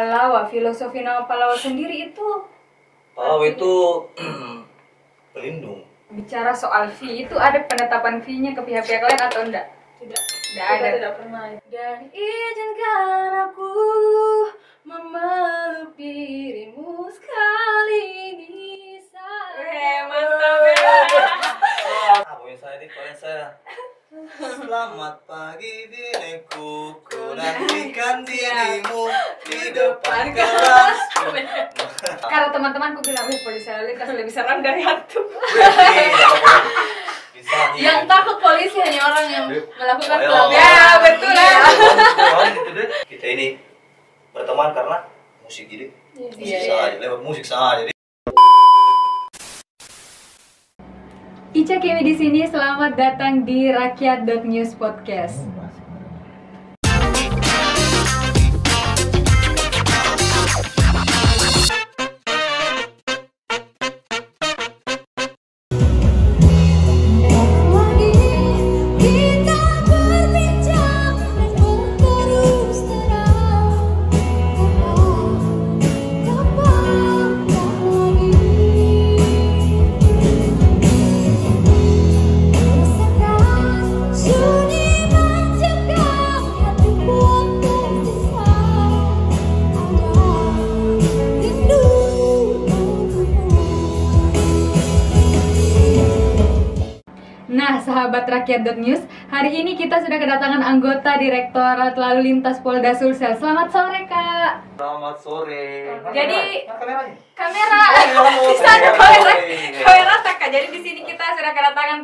Pallawa, filosofi nama Pallawa sendiri itu Pallawa itu pelindung. bicara soal fee, itu ada penetapan fee-nya ke pihak-pihak lain atau enggak? Tidak ada. Tidak pernah. Dan izinkan aku memeluk dirimu sekali ini saja. Mantap ya. Pokoknya saya di kalian saya. Selamat pagi diriku, ku nantikan dirimu di depan kelas. Kalau teman-temanku bilang, polisi lalu lintas lebih seram dari hantu. Bisa nih. Yang takut polisi hanya orang yang melakukan Ayo. pelanggaran. Ya, betul lah. Gitu deh. Kita ini berteman karena musik jadi. Musik Iya. saja, lewat musik saja. Ica Kimi di sini, selamat datang di Rakyat.News Podcast. Nah, sahabat Rakyat.News, hari ini kita sudah kedatangan anggota Direktorat Lalu Lintas Polda Sulsel. Selamat sore, Kak. Selamat sore. Jadi, kameranya. Kamera, di sana kamera tak, Kak. Jadi di sini kita sudah kedatangan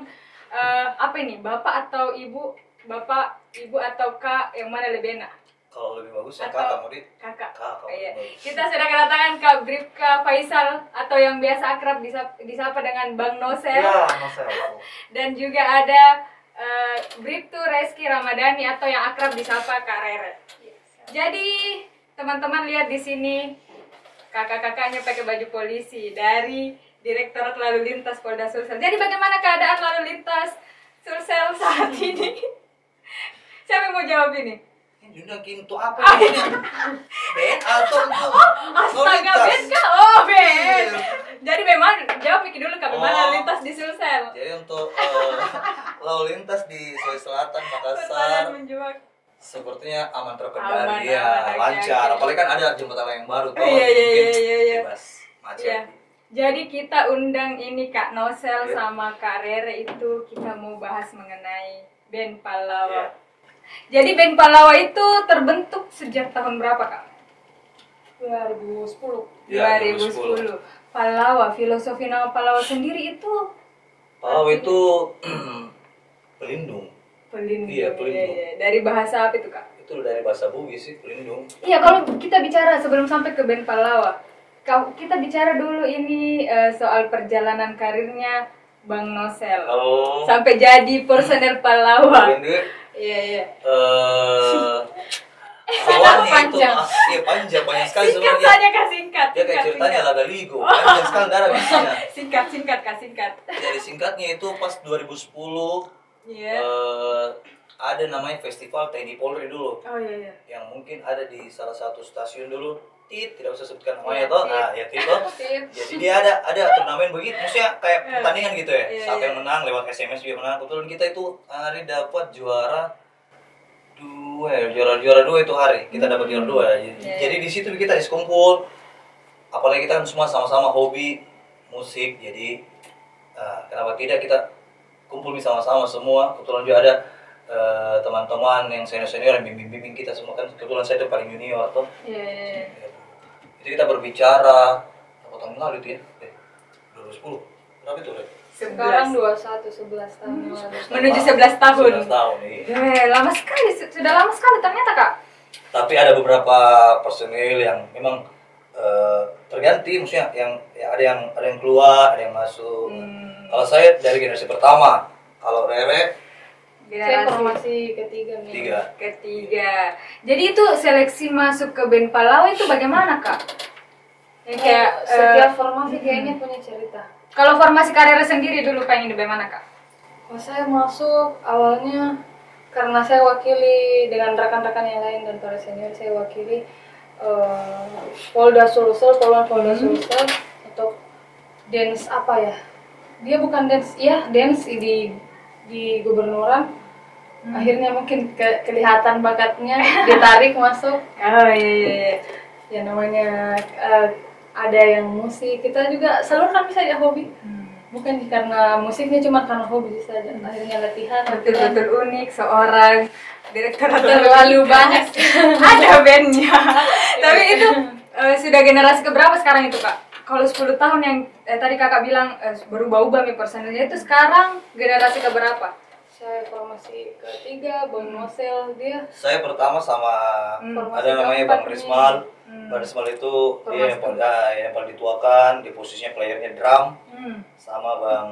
apa ini? Bapak atau ibu? Bapak, ibu atau Kak, yang mana lebih enak? Kalau lebih bagus ya Atau- kakak mau di. Kakak. Kakak. Iya. Kita sudah kedatangan Kak Bribka Faisal atau yang biasa akrab disapa dengan Bang Nosel. Ya, Nosel. Dan juga ada Bribtu Reski Ramadhani atau yang akrab disapa Kak Rere. Jadi teman-teman lihat di sini kakak-kakaknya pakai baju polisi dari Direktorat Lalu Lintas Polda Sulsel. Jadi bagaimana keadaan lalu lintas Sulsel saat ini? Siapa yang mau jawab ini? Junda kintu apa ini? Ben atau Astaga, Ben kah? Oh, Ben. Jadi memang jawab pikir dulu Kak, bagaimana lalu lintas di Sulsel? Jadi untuk lalu lintas di Sulawesi Selatan, Pertanyaan Makassar, menjawab. sepertinya aman Aman, terkendali ya, aman, oke, lancar. oke. Apalagi kan ada jembatan yang baru tuh, Iya, iya, mungkin iya, iya. bebas macet. Iya. Jadi kita undang ini Kak Nosel Iya. sama Kak Rere, itu kita mau bahas mengenai band Pallawa. Iya. Jadi band Pallawa itu terbentuk sejak tahun berapa Kak? 2010. Iya, 2010. Pallawa, filosofi nama Pallawa sendiri itu Pallawa itu pelindung. pelindung. Iya, pelindung. Iya. Dari bahasa apa itu Kak? Itu dari bahasa Bugis sih, pelindung. Iya, kalau kita bicara sebelum sampai ke band Pallawa, kita bicara dulu ini soal perjalanan karirnya Bang Nosel. Oh. Sampai jadi personel Pallawa. Ini Iya, iya. awalnya itu panjang. iya panjang sekali Singkat sebenarnya. saja Kak, singkat. Dia kayak ceritanya Laga Ligo, panjang sekali darah bisnya. Singkat Kak, singkat. Jadi singkatnya itu pas 2010 Iya. ada namanya festival TNI Polri dulu, Oh iya. yang mungkin ada di salah satu stasiun dulu. Tidak usah sebutkan Iya, namanya toh. Tit. Nah, ya Tito. Tip. Jadi dia ada turnamen begitu, maksudnya kayak pertandingan gitu ya. Iya, Siapa iya. yang menang lewat SMS juga menang. Kebetulan kita itu hari dapat juara dua itu hari. Kita dapat juara 2. Iya. Jadi di situ kita kumpul. Apalagi kita kan semua sama-sama hobi musik. Jadi kenapa tidak kita kumpul sama-sama semua. Kebetulan juga ada teman-teman yang senior-senior yang bimbing kita semua, kan kebetulan saya itu paling junior tuh. Iya. Jadi kita berbicara berapa tahun lalu itu ya? 2010. Berapa itu, Rek? Sekarang 11. 11 tahun yang lalu. Menuju 11 tahun. 11 tahun, iya. Lama sekali, sudah lama sekali ternyata Kak. Tapi ada beberapa personil yang memang terganti, maksudnya yang ya ada yang keluar, ada yang masuk. Kalau saya dari generasi pertama, kalau Rere Saya Generasi formasi ketiga nih. 3. ketiga. Jadi itu seleksi masuk ke band Pallawa itu bagaimana Kak? Yang kayak Setiap formasi kayaknya punya cerita. kalau formasi karir sendiri dulu pengen di bagaimana Kak? Kalau saya masuk awalnya karena saya wakili dengan rekan-rekan yang lain dan para senior, saya wakili Polda Sulsel, Polda Sulsel untuk dance apa ya? Dia bukan dance, iya dance di gubernuran. Akhirnya mungkin kelihatan bakatnya, ditarik masuk. Oh iya. Ya namanya ada yang musik, kita juga salurkan saja hobi. Bukan karena musiknya, cuma karena hobi saja. Akhirnya latihan. Betul-betul unik seorang direktur Terlalu banyak. ada bandnya. Tapi itu sudah generasi keberapa sekarang itu, Kak? Kalau 10 tahun yang tadi Kakak bilang berubah-ubah nih personilnya, itu sekarang generasi keberapa? Saya formasi ketiga, Bang Nosel dia. Saya pertama sama ada namanya Bang Rismal. Bang Rismal itu dia yang paling dituakan, di posisinya playernya drum. Sama Bang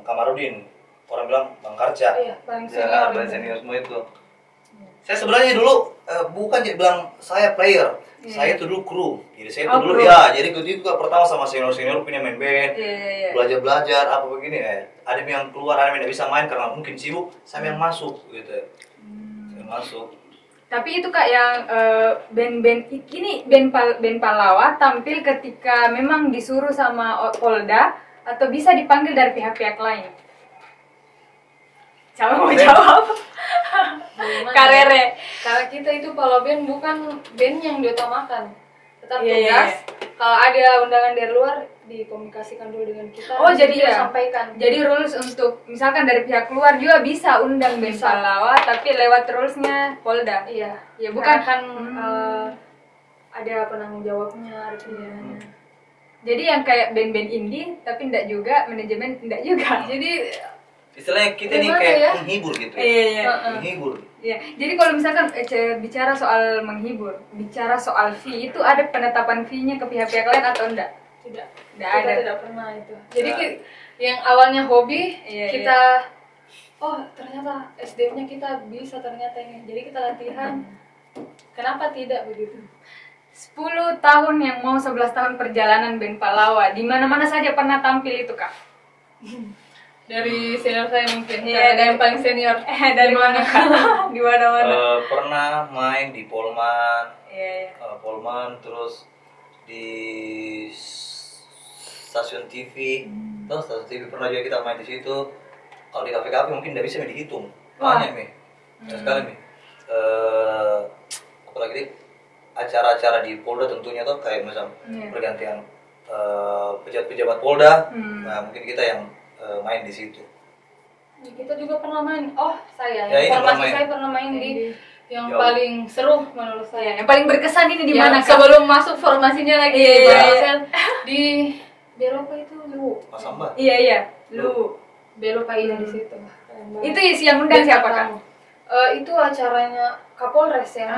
Kamarudin, orang bilang Bang Karca. Iya, paling Ya, senior. paling senior semua itu. Saya sebenarnya dulu bukan bilang saya player, saya itu dulu kru. Jadi saya itu dulu kru. ya, jadi itu juga pertama sama senior punya main band, Iya. belajar apa begini ya. Ada yang keluar, ada yang tidak bisa main karena mungkin sibuk, saya yang masuk gitu. Saya masuk. Tapi itu Kak yang band-band ini band Palawa tampil ketika memang disuruh sama Polda atau bisa dipanggil dari pihak-pihak lain? Siapa mau jawab? Karere. Karena kita itu kalau band bukan band yang diutamakan, tetap Iya, tugas. iya. Kalau ada undangan dari luar, dikomunikasikan dulu dengan kita. Oh, jadi kita ya. sampaikan. Jadi rules untuk misalkan dari pihak luar juga bisa undang band Bisa. Palawa, tapi lewat rulesnya Polda. Iya. Ya Bukan bukan kan ada penanggung jawabnya, ada pimpinannya. Jadi yang kayak band-band indie tapi enggak juga, manajemen enggak juga. Jadi Istilahnya kita nih Gimana kayak ya? menghibur gitu. Iya. Menghibur. Iya, jadi kalau misalkan bicara soal menghibur, bicara soal fee itu ada penetapan fee-nya ke pihak-pihak lain atau enggak? tidak Enggak kita ada. tidak pernah itu. Jadi Nah. yang awalnya hobi, Iya, kita oh ternyata SDM-nya kita bisa ternyata ini. Jadi kita latihan. Kenapa tidak begitu? 10 tahun yang mau 11 tahun perjalanan band Palawa, di mana-mana saja pernah tampil itu, Kak? Dari senior saya mungkin. Iya, Dari yang paling senior. Dari mana, Kak? Di mana-mana. Pernah main di Polman, Iya. Polman, terus di stasiun TV, terus stasiun TV pernah juga kita main di situ. Kalau di kafe-kafe mungkin tidak bisa dihitung, banyak nih, banyak sekali nih. Apalagi di acara-acara di Polda tentunya tuh kayak macam pergantian pejabat-pejabat Polda, nah mungkin kita yang main di situ. Kita juga pernah main. Oh, saya. Ya, ini pernah Formasi main. saya pernah main di yang Jauh. paling seru menurut saya. Yang paling berkesan ini di Yang mana, Kak? sebelum masuk formasinya lagi Iya, di iya, Barcel, di Belopa itu lu. Mas Amba. Iya. Lu. Belopa ini di situ. Itu isi yang undang siapa, Kak? Itu acaranya Kapolres yang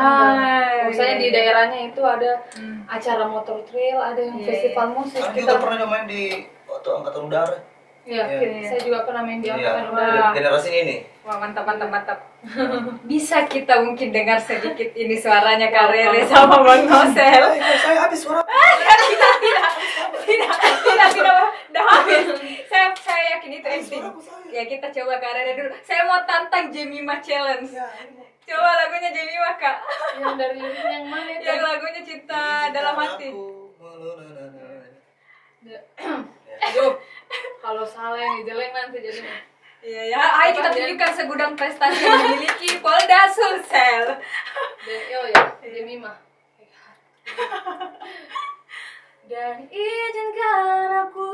misalnya di daerahnya itu ada acara motor trail, ada yang Iya, festival musik. Kan juga pernah juga main di waktu angkatan udara. Iya, Iya. saya juga pernah main di Iya, angkatan udara. generasi ini. Wah, mantap. Bisa kita mungkin dengar sedikit ini suaranya Karere sama Bang Nosel. Saya habis suara. Tidak, udah habis. Saya yakin itu acting. Ya kita coba Karere dulu. Saya mau tantang Jemima Challenge. Coba lagunya Jemima, Kak. Yang dari yang mana itu? Yang lagunya Cinta Dalam Hati. Aduh, kalau salah yang jelek nanti jadinya. Iya ya, ayo kita tunjukkan segudang prestasi yang dimiliki Polda Sulsel. Ya, Jemima. Dan izinkan aku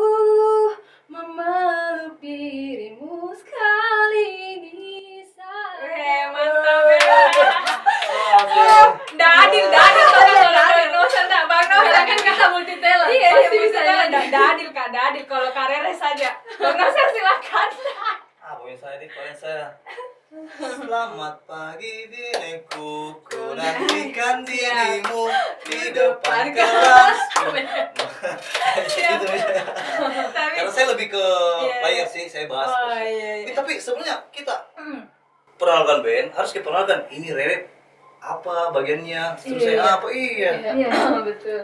memeluk dirimu sekali ini saja. Mantap ya. Nggak adil kalau Bang Nosel, Bang Nosel kan Kita multi talent. Iya, Pasti bisa bisa nyanyi. nggak adil Kak, nggak adil kalau Karere saja. Bang Nosel silakan. Pokoknya saya di paling saya. Selamat pagi diriku, ku nantikan dirimu di depan kelas. Itu misalnya. Tapi Karena saya lebih ke player sih, saya bahas. Oh, iya. Tapi sebenarnya kita perkenalkan band, harus kita perkenalkan ini Rere apa bagiannya, terus Iya. saya apa, iya. Iya, betul.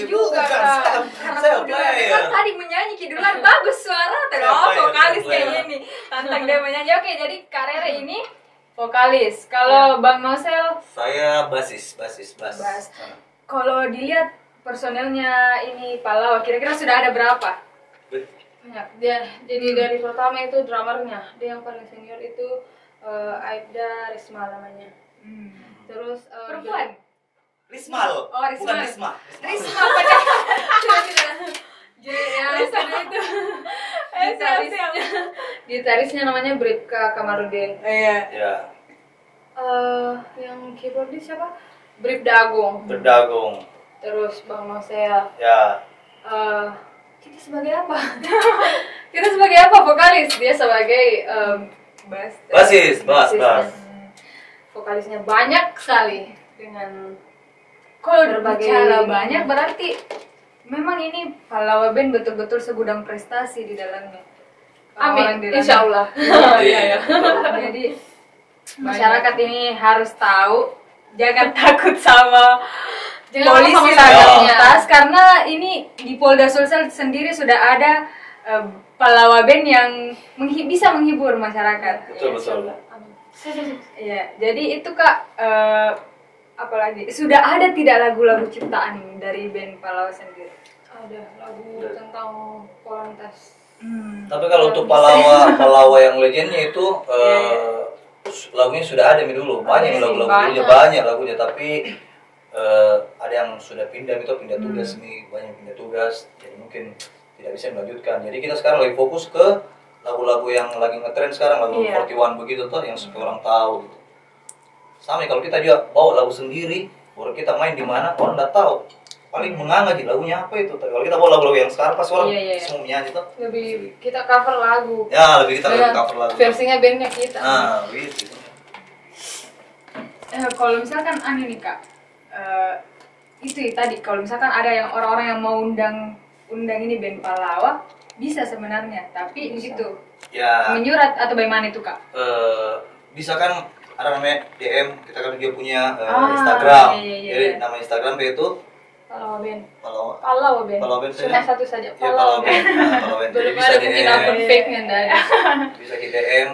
juga bukan, Kak. saya player. Kan tadi menyanyi Kidular bagus suara, Saya oh player, vokalis saya player. kayak gini. Tantang dia menyanyi. Oke, jadi Karere ini vokalis. Kalau Bang Nosel Saya bass. Bass. Kalau dilihat personelnya ini Pahlawa, kira-kira sudah ada berapa? Banyak. Jadi dari pertama itu drummernya, dia yang paling senior itu Aibda Risma namanya. Terus Perempuan? Rismal. Oh, Risma. Bukan Risma. Risma pada Jadi yang itu gitarisnya namanya Bribka Kamarudin. Iya. Ya, Yang keyboardis siapa? Bribda Agung. berdagung. Terus Bang Nosea. Ya, Kita sebagai apa? Kita sebagai apa? Vokalis. Dia sebagai basis. Vokalisnya banyak sekali dengan Kalau berbagai bicara banyak berarti memang ini Pahlawa Band betul-betul segudang prestasi di dalamnya. Amin. Orang di dalamnya. Insya Allah. iya. Jadi masyarakat ini harus tahu, jangan takut sama Jangan polisi sama lalu seragamnya. lintas, karena ini di Polda Sulsel sendiri sudah ada Pahlawa Band yang bisa menghibur masyarakat. Betul. Amin. Iya, jadi itu Kak, apalagi sudah ada tidak lagu-lagu ciptaan dari band Pahlawa sendiri? Ada lagu tentang Polantas. Tapi kalau untuk Pahlawa yang legendnya itu lagunya sudah ada dulu, banyak lagu-lagunya, banyak lagunya, tapi ada yang sudah pindah tugas nih, banyak pindah tugas, jadi mungkin tidak bisa melanjutkan. Jadi kita sekarang lagi fokus ke lagu-lagu yang lagi ngetren sekarang, lagu 41 begitu tuh, yang supaya orang tahu gitu. Sama kalau kita juga bawa lagu sendiri, baru kita main di mana orang nggak tahu, paling menganga aja lagunya apa itu. Tapi kalau kita bawa lagu-lagu yang sekarang pas orang semua nyanyi tuh. Lebih kita cover lagu. Ya, lebih kita Dengan cover lagu. versinya bandnya kita. Nah, gitu. Kalau misalkan nih Kak, itu tadi kalau misalkan ada yang orang-orang yang mau undang ini band Pahlawa, bisa sebenarnya, tapi itu Ya. menyurat atau bagaimana itu Kak? Bisa kan ada namanya DM, kita kan juga punya iya. Instagram. Jadi nama Instagram itu Pahlawa Band. Pahlawa Band Cuma saja. satu saja. Ya, Pahlawa Band. Pahlawa Band. Jadi Belum bisa ada mungkin akun DM, fake-nya enggak ada. bisa di DM.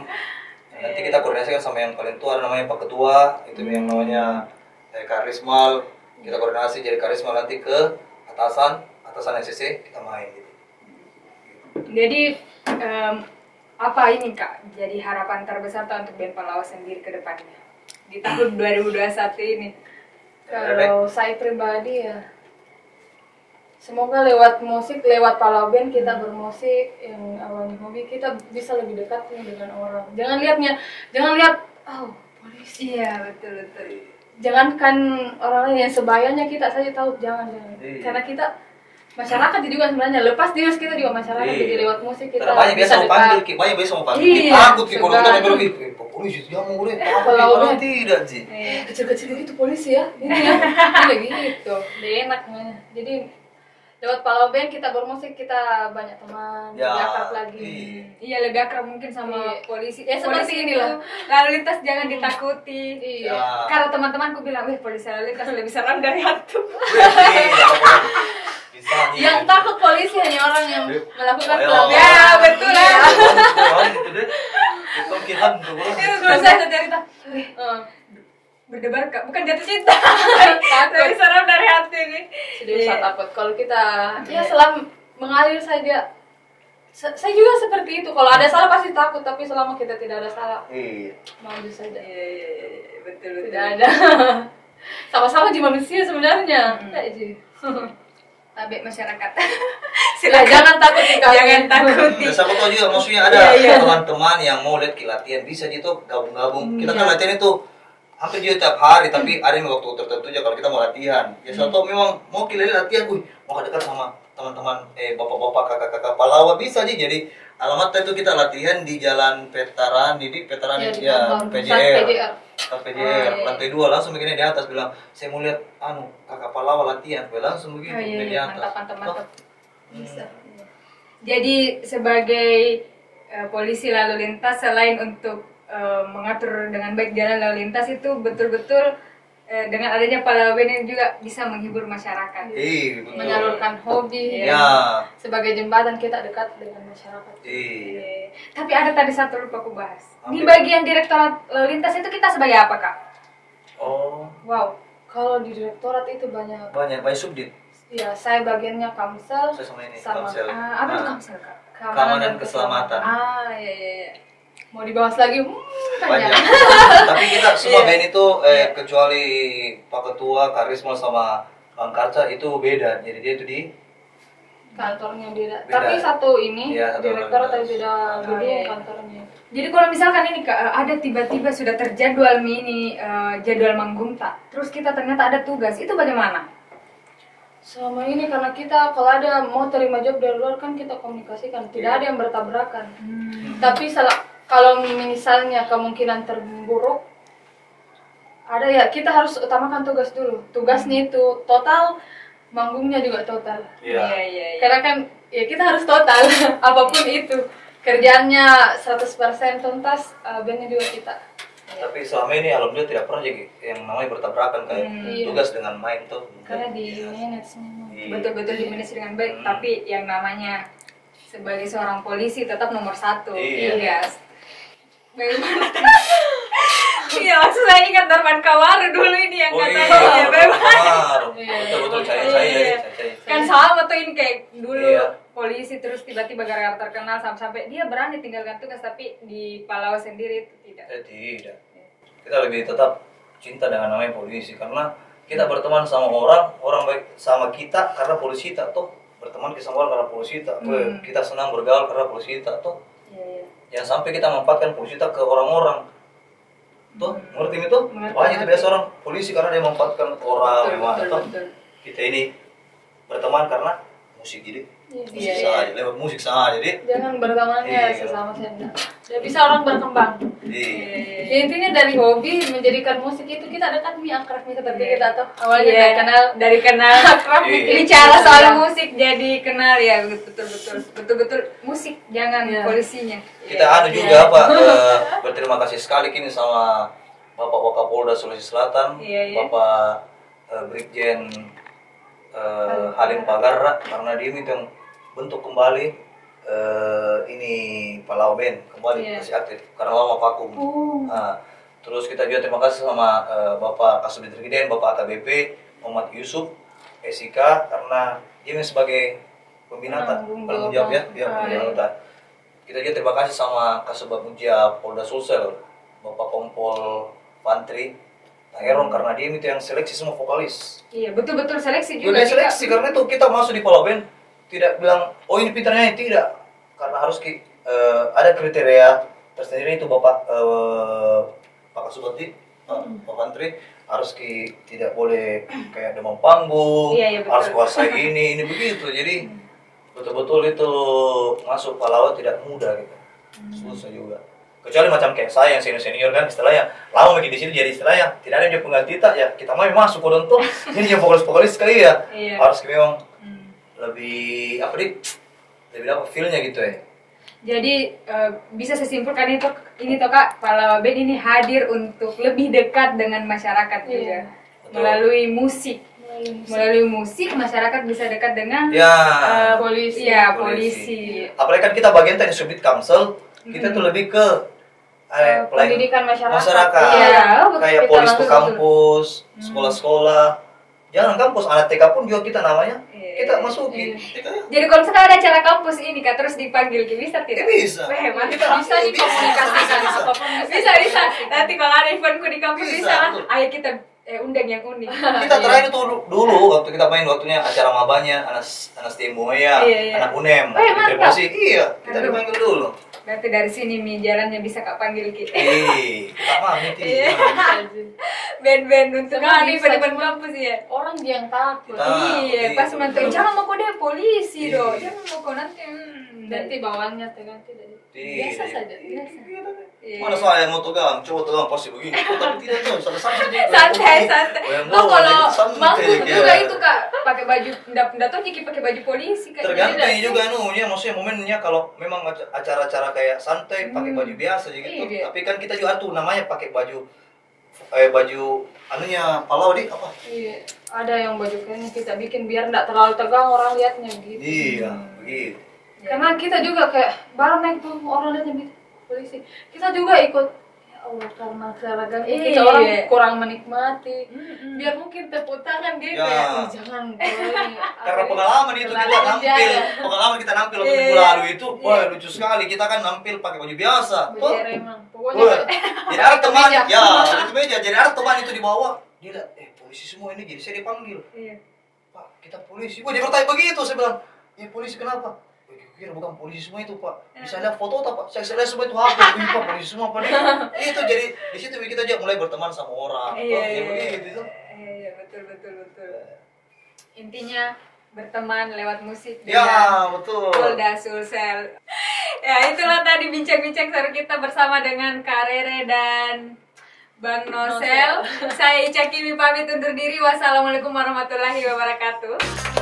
Nanti kita koordinasikan sama yang paling tua, namanya Pak Ketua, itu yang namanya Karismal. Kita koordinasi jadi Karismal nanti ke atasan SCC, kita main gitu. Jadi apa ini Kak jadi harapan terbesar untuk band Pahlawa sendiri ke depannya di tahun 2021 ini? Kalau saya pribadi ya, semoga lewat musik, lewat Pahlawa Band kita bermusik yang awalnya hobi, kita bisa lebih dekat nih dengan orang. Jangan lihat polisi. Iya, betul. Jangankan orang lain yang sebayanya kita saja tahu, jangan. Iya. Karena kita masyarakat juga sebenarnya, lepas dinas kita juga masyarakat, Iya. jadi lewat musik kita Karena banyak biasa mau panggil, banyak biasa mau panggil. Iya, Takut kalau kita segan. bilang, Pak polisi jangan boleh. Pahlawa Kalau Band. tidak sih. Kecil-kecil gitu polisi ya, ini ya, ini gitu, dia enak namanya. Jadi lewat Pahlawa Band kita bermusik, kita banyak teman, Ya, lebih akrab lagi. Iya, lebih akrab mungkin sama Iya. polisi. Ya, seperti Polisi inilah. itu lalu lintas jangan ditakuti. Iya. Ya. Karena teman-temanku bilang, polisi lalu lintas lebih seram dari hantu. Bisa nih. Yang takut polisi hanya orang yang melakukan Ayo. pelanggaran. Ya, betul lah. Gitu deh. Itu kita dulu. Itu kalau saya cerita, berdebar Kak, bukan jatuh cinta. Lebih seram dari hati ini. Sudah bisa takut. Kalau kita ya selama mengalir saja, saya juga seperti itu. Kalau ada salah pasti takut, tapi selama kita tidak ada salah, Iya. maju saja. Iya, betul. Tidak ada. Sama-sama di manusia sebenarnya. Ji. Tabe masyarakat. Ya, jangan takut nih kalian. Jangan takuti. Dan siapa tahu juga maksudnya ada Iya. teman-teman yang mau lihat latihan, bisa gitu gabung-gabung. Kita kan latihan itu hampir juga tiap hari, tapi ada yang waktu tertentu aja kalau kita mau latihan. Ya suatu memang mau kita latihan, mau dekat sama teman-teman bapak-bapak, kakak-kakak Pahlawa bisa aja. Jadi alamatnya itu kita latihan di Jalan Veteran, di Veteran Ya, di ya, kantor PJR. pusat PJR, lantai 2 langsung begini di atas bilang, saya mau lihat kakak Pahlawa latihan, gue langsung begini di atas. Mantap. Bisa. Jadi sebagai polisi lalu lintas, selain untuk mengatur dengan baik jalan lalu lintas, itu betul-betul dengan adanya Pahlawa Band ini juga bisa menghibur masyarakat. Iya, betul. Menyalurkan hobi. Ya. Sebagai jembatan kita dekat dengan masyarakat. Iya. Tapi ada tadi satu lupa aku bahas. Di Oke. bagian Direktorat Lalu Lintas itu kita sebagai apa Kak? Oh. Wow, Kalau di direktorat itu banyak. banyak subdit. Ya, saya bagiannya Kamsel. Saya sama ini Sama. Kamsel. Apa itu Kamsel, Kak? Keamanan dan keselamatan. Iya. Mau dibahas lagi? Banyak. Banyak. Tapi kita semua Iya. band itu kecuali Pak Ketua, Karisma sama Bang Karca itu beda. Jadi dia itu di Kantornya beda. Beda. Tapi satu ini Iya, satu direktorat beda. tapi beda gedung iya. kantornya. Jadi kalau misalkan ini Kak, ada tiba-tiba sudah terjadwal ini jadwal manggung tak, terus kita ternyata ada tugas, itu bagaimana? Selama ini karena kita kalau ada mau terima job dari luar kan kita komunikasikan, tidak ada yang bertabrakan. Tapi kalau misalnya kemungkinan terburuk ada ya kita harus utamakan tugas dulu. Tugasnya itu total, manggungnya juga total. Iya. Karena kan ya kita harus total apapun itu. Kerjaannya 100% tuntas, bandnya juga kita. Tapi selama ini alhamdulillah tidak pernah jadi yang namanya bertabrakan kayak Iya. tugas dengan main tuh. Karena di Iya. manage semua. Iya. Betul-betul dimanage dengan baik, tapi yang namanya sebagai seorang polisi tetap nomor satu. Iya. Bagaimana? Iya, langsung saya ingat Darman Kawaru dulu ini yang Oh kata iya, ya, bebas. betul saya Iya. Kan sama tuh ini kayak dulu Iya. polisi terus tiba-tiba gara-gara terkenal sampai dia berani tinggalkan tugas, tapi di Palau sendiri itu tidak. Tidak. Kita lebih tetap cinta dengan namanya polisi karena kita berteman sama orang baik sama kita karena polisi tak toh berteman sama orang karena polisi tak. Kita senang bergaul karena polisi tak toh. Iya. Jangan sampai kita memanfaatkan polisi tak ke orang-orang. Tuh, ngerti itu? Mengerti, Banyak itu mengerti. biasa orang polisi karena dia memanfaatkan orang memang. Toh, betul. kita ini berteman karena musik jadi musik Iya, saja, lewat musik saja jadi. Jangan bertemannya Iya. sesama saja. Dan bisa orang berkembang. Iya. Ya, intinya dari hobi menjadikan musik itu kita dekat nih akrab nih seperti kita tuh awalnya Iya, dari kenal dari kenal akrab Iya. nih. bicara soal musik jadi kenal ya, betul musik, jangan Iya. polisinya. Kita anu juga apa berterima kasih sekali kini sama Bapak Wakapolda Sulawesi Selatan, Iya, iya. Bapak Brigjen Halim Pagarra karena dia itu yang bentuk kembali ini Palau Band kembali Iya. masih aktif karena lama vakum. Nah, terus kita juga terima kasih sama Bapak Kasubdit Presiden, Bapak AKBP Muhammad Yusuf SIK karena dia sebagai pembina penanggung jawab ya, dia pembina hutan. Kita juga terima kasih sama Kasubag Muja Polda Sulsel, Bapak Kompol Pantri Heron karena dia itu yang seleksi semua vokalis. Iya, betul seleksi Juga juga. seleksi karena itu kita masuk di Palau Band tidak bilang oh ini pintarnya tidak karena harus ada kriteria tersendiri itu Bapak Pak Kasubag Pak Pantri harus tidak boleh kayak demam panggung, Iya, betul. harus kuasai ini begitu. Jadi betul-betul itu masuk Palau tidak mudah gitu. Susah juga. Kecuali macam kayak saya yang senior kan istilahnya lama lagi di sini jadi istilahnya tidak ada yang pengganti kita mau masuk kodon tuh jadi yang vokalis sekali ya. Iya. Harus memang lebih lebih apa feelnya gitu ya. Jadi bisa saya simpulkan ini toh Kak, Palau Band ini hadir untuk lebih dekat dengan masyarakat juga. Betul. Melalui musik. Melalui musik masyarakat bisa dekat dengan Ya. polisi. Iya, polisi. Apalagi kan kita bagian teknik subdit Kamsel, kita tuh lebih ke pendidikan masyarakat. Iya, betul, kayak kita polis ke langsung kampus, sekolah-sekolah. Jangan kampus, anak TK pun juga kita namanya. Iya. Kita masukin. Jadi kalau misalkan ada acara kampus ini Kak terus dipanggil bisa tidak? Bisa. Weh, mantap. Bisa dikomunikasikan Bisa. apapun Bisa. Nanti kalau ada eventku di kampus Bisa, bisa. betul. Ayo kita undang yang unik. Kita terakhir tuh dulu waktu kita main waktunya acara mabanya anak Moya, Iya. anak UNEM, Oh, iya, mantap. Triposi. Iya, kita Aduh. dipanggil dulu. Berarti dari sini jalannya bisa Kak panggil kita. Tak mau Iya. nanti. Band-band untuk Semua kami bisa, pada cuma- kampus ya. Orang yang takut. Kita- Iya, iya, pas betul. mantuin jangan mau kode polisi Iya. dong. Jangan mau kode nanti. Nanti bawahnya terganti dari biasa Iya. saja. Biasa. Iya. Mana saya mau tegang, coba tegang pasti begini. Oh, tapi tidak tahu, santai Santai. Oh, kalau manggung gitu juga ya. itu Kak pakai baju enggak tahu Niki pakai baju polisi Kak. Tergantung Jadi, juga anunya, maksudnya momennya kalau memang acara-acara kayak santai pakai baju biasa gitu. Iya. Tapi kan kita juga tuh namanya pakai baju anunya Palau di apa? Iya. Ada yang baju kayaknya kita bikin biar nggak terlalu tegang orang lihatnya gitu. Iya, begitu. Karena kita juga kayak baru naik tuh orang lihatnya gitu polisi. Kita juga ikut. Ya Allah, karena seragam Iya. kita orang kurang menikmati. Biar mungkin tepuk tangan dia Ya. kayak "Ih, jangan Karena pengalaman itu kita nampil, pengalaman kita nampil waktu minggu lalu itu, wah lucu sekali, kita kan nampil pakai baju biasa. Biar emang Wah, pokoknya jadi ada teman, meja. ya itu meja, jadi ada teman itu di bawah, dia lihat, polisi semua ini, jadi saya dipanggil, Iya. Pak kita polisi, wah dia bertanya begitu, saya bilang, ya polisi kenapa? Kira bukan polisi semua itu Pak, bisa lihat foto tak Pak? Saya lihat semua itu HP, iya Pak polisi semua Pak. Itu jadi di situ kita aja mulai berteman sama orang, Iya, begitu. Iya, betul. Intinya berteman lewat musik Ya betul. Polda Sulsel. Ya, itulah tadi bincang-bincang seru kita bersama dengan Kak Rere dan Bang Nosel. Saya Ica Kimi pamit undur diri. Wassalamualaikum warahmatullahi wabarakatuh.